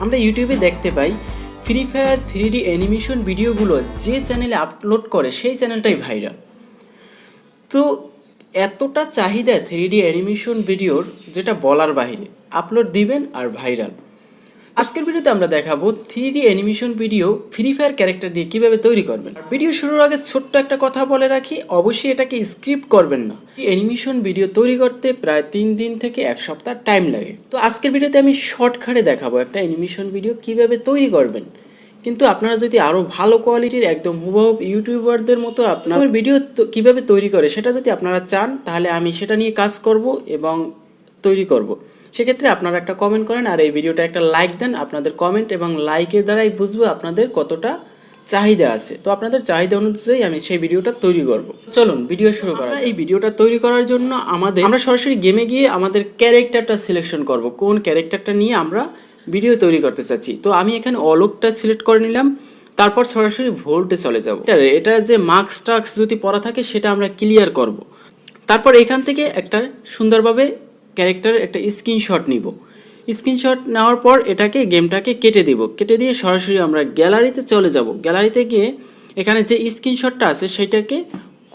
আমরা ইউটিউবে দেখতে পাই ফ্রি ফায়ার 3D অ্যানিমেশন ভিডিওগুলো যে চ্যানেলে আপলোড করে সেই চ্যানেলটাই ভাইরাল। তো এতটা চাহিদা 3D অ্যানিমেশন ভিডিওর যেটা বলার বাইরে, আপলোড দিবেন আর ভাইরাল। আজকের ভিডিওতে আমরা দেখাবো 3D animation video free fire character দিয়ে কিভাবে তৈরি করবেন। ভিডিও শুরুর আগে ছোট্ট একটা কথা বলে রাখি, অবশ্যই এটাকে স্ক্রিপ্ট করবেন না। অ্যানিমেশন ভিডিও তৈরি করতে প্রায় 3 দিন থেকে 1 সপ্তাহ টাইম লাগে। তো আজকের ভিডিওতে আমি শর্টকাটে দেখাবো একটা অ্যানিমেশন ভিডিও কিভাবে তৈরি করবেন। কিন্তু আপনারা যদি আরও ভালো কোয়ালিটির একদম হুবহু ইউটিউবারদের মতো আপনার ভিডিও কিভাবে তৈরি করে সেটা যদি আপনারা চান, তাহলে আমি সেটা নিয়ে কাজ করব এবং তৈরি করব। সেক্ষেত্রে আপনারা একটা কমেন্ট করেন আর এই ভিডিওটা একটা লাইক দেন। আপনাদের কমেন্ট এবং লাইকের দ্বারাই বুঝবো আপনাদের কতটা চাহিদা আছে। তো আপনাদের চাহিদা অনুযায়ী আমি সেই ভিডিওটা তৈরি করব। চলুন ভিডিও শুরু করা। এই ভিডিওটা তৈরি করার জন্য আমরা সরাসরি গেমে গিয়ে আমাদের ক্যারেক্টারটা সিলেকশন করব, কোন ক্যারেক্টারটা নিয়ে আমরা ভিডিও তৈরি করতে চাচ্ছি। তো আমি এখানে অলোকটা সিলেক্ট করে নিলাম, তারপর সরাসরি ভোল্টে চলে যাব। এটা যে মার্কস টাক্স যদি পড়া থাকে সেটা আমরা ক্লিয়ার করব। তারপর এখান থেকে একটা সুন্দরভাবে ক্যারেক্টারের একটা স্ক্রিনশট নিব। স্ক্রিনশট নেওয়ার পর গেমটাকে কেটে দেব। কেটে দিয়ে সরাসরি আমরা গ্যালারিতে চলে যাব। গ্যালারিতে গিয়ে এখানে যে স্ক্রিনশটটা আছে সেটাকে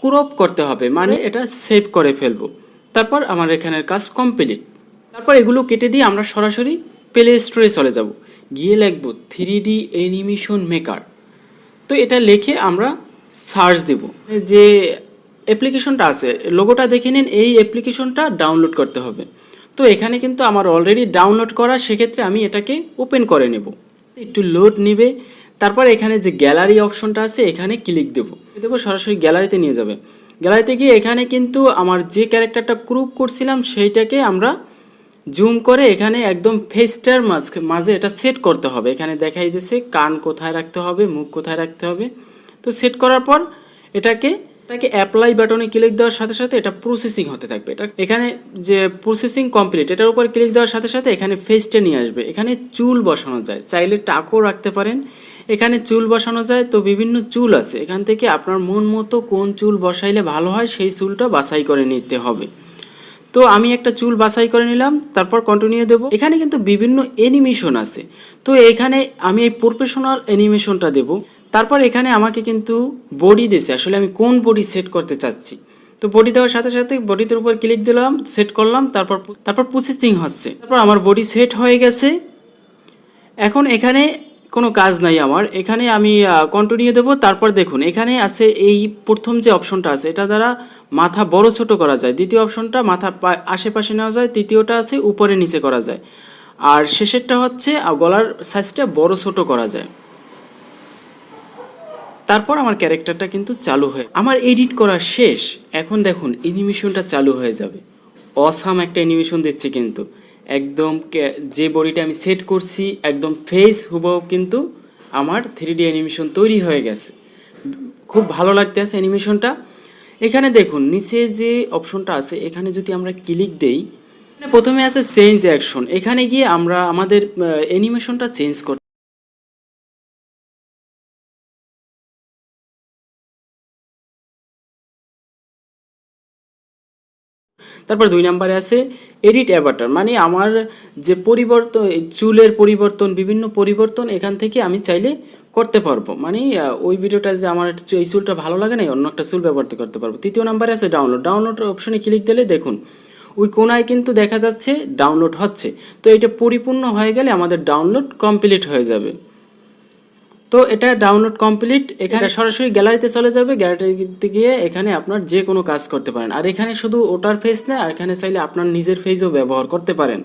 ক্রপ করতে হবে, মানে এটা সেভ করে ফেলবো। তারপর আমার এখানের কাজ কমপ্লিট। তারপর এগুলো কেটে দিয়ে আমরা সরাসরি প্লে স্টোরে চলে যাব। গিয়ে লিখব 3D অ্যানিমেশন মেকার। তো এটা লিখে আমরা সার্চ দেব। যে অ্যাপ্লিকেশনটা আছে, লোগোটা দেখে নিন, এই অ্যাপ্লিকেশনটা ডাউনলোড করতে হবে। তো এখানে কিন্তু আমার অলরেডি ডাউনলোড করা, সেক্ষেত্রে আমি এটাকে ওপেন করে নেব। একটু লোড নেবে। তারপর এখানে যে গ্যালারি অপশনটা আছে এখানে ক্লিক দেবো, সরাসরি গ্যালারিতে নিয়ে যাবে। গ্যালারিতে গিয়ে এখানে কিন্তু আমার যে ক্যারেক্টারটা ক্রপ করছিলাম সেইটাকে আমরা জুম করে এখানে একদম ফেসটার মাঝে এটা সেট করতে হবে। এখানে দেখাই দিয়েছে কান কোথায় রাখতে হবে, মুখ কোথায় রাখতে হবে। তো সেট করার পর এটাকে অ্যাপ্লাই বাটনে ক্লিক দেওয়ার সাথে সাথে এটা প্রসেসিং হতে থাকবে। এটা এখানে যে প্রসেসিং কমপ্লিট, এটার উপর ক্লিক দেওয়ার সাথে সাথে এখানে ফেসটা নিয়ে আসবে। এখানে চুল বসানো যায়, চাইলে টাকও রাখতে পারেন। এখানে চুল বসানো যায়, তো বিভিন্ন চুল আছে, এখান থেকে আপনার মন মতো কোন চুল বসাইলে ভালো হয় সেই চুলটা বাছাই করে নিতে হবে। তো আমি একটা চুল বাছাই করে নিলাম, তারপর কন্টিনিউ দেব। এখানে কিন্তু বিভিন্ন অ্যানিমেশন আছে, তো এখানে আমি এই প্রফেশনাল অ্যানিমেশনটা দেব। তারপর এখানে আমাকে কিন্তু বডি দিয়েছে, আসলে আমি কোন বডি সেট করতে চাচ্ছি। তো বডি দেওয়ার সাথে সাথে বডির উপর ক্লিক দিলাম, সেট করলাম। তারপর প্রসেসিং হচ্ছে। তারপর আমার বডি সেট হয়ে গেছে। এখন এখানে কোনো কাজ নাই আমার, এখানে আমি কন্টিনিউ দেবো। তারপর দেখুন এখানে আছে এই প্রথম যে অপশনটা আছে এটা দ্বারা মাথা বড় ছোট করা যায়, দ্বিতীয় অপশনটা মাথা আশেপাশে নেওয়া যায়, তৃতীয়টা আছে উপরে নিচে করা যায়, আর শেষেরটা হচ্ছে গলার সাইজটা বড় ছোট করা যায়। তারপর আমার ক্যারেক্টারটা কিন্তু চালু হয়ে আমার এডিট করা শেষ। এখন দেখুন অ্যানিমেশনটা চালু হয়ে যাবে। অসাম একটা অ্যানিমেশন দিচ্ছে কিন্তু একদম, যে বডিটা আমি সেট করছি একদম ফেস হুবহু কিন্তু আমার 3D অ্যানিমেশন তৈরি হয়ে গেছে। খুব ভালো লাগতেছে অ্যানিমেশনটা। এখানে দেখুন নিচে যে অপশনটা আছে এখানে যদি আমরা ক্লিক দেই, প্রথমে আছে চেঞ্জ অ্যাকশন। এখানে গিয়ে আমরা আমাদের অ্যানিমেশনটা চেঞ্জ করতে, তারপর 2 নম্বরে আছে এডিট অ্যাভাটার, মানে আমার যে পরিবর্তন, চুলের পরিবর্তন, বিভিন্ন পরিবর্তন এখান থেকে আমি চাইলে করতে পারবো। মানে ওই ভিডিওটা যে আমার এই চুলটা ভালো লাগে না, অন্য একটা চুল ব্যবহার করতে পারবো। 3য় নম্বরে আছে ডাউনলোড অপশনে ক্লিক দিলে দেখুন ওই কোনায় কিন্তু দেখা যাচ্ছে ডাউনলোড হচ্ছে। তো এটা পরিপূর্ণ হয়ে গেলে আমাদের ডাউনলোড কমপ্লিট হয়ে যাবে। তো এটা ডাউনলোড কমপ্লিট। এখানে সরাসরি গ্যালারিতে চলে যাবে। গ্যালারিতে গিয়ে এখানে আপনার যে কোনো কাজ করতে পারেন। আর এখানে শুধু ওটার ফেস না, আর এখানে চাইলে আপনার নিজের ফেসও ব্যবহার করতে পারেন।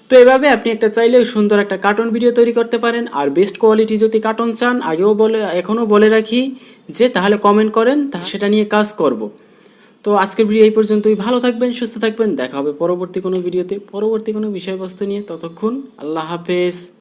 তো এভাবে আপনি একটা চাইলে সুন্দর একটা কার্টুন ভিডিও তৈরি করতে পারেন। আর বেস্ট কোয়ালিটি যদি কার্টুন চান, এখনও বলে রাখি যে তাহলে কমেন্ট করেন, সেটা নিয়ে কাজ করব। তো আজকের ভিডিও এই পর্যন্তই। ভালো থাকবেন, সুস্থ থাকবেন। দেখা হবে পরবর্তী কোনো ভিডিওতে, পরবর্তী কোনো বিষয়বস্তু নিয়ে। ততক্ষণ আল্লাহ হাফেজ।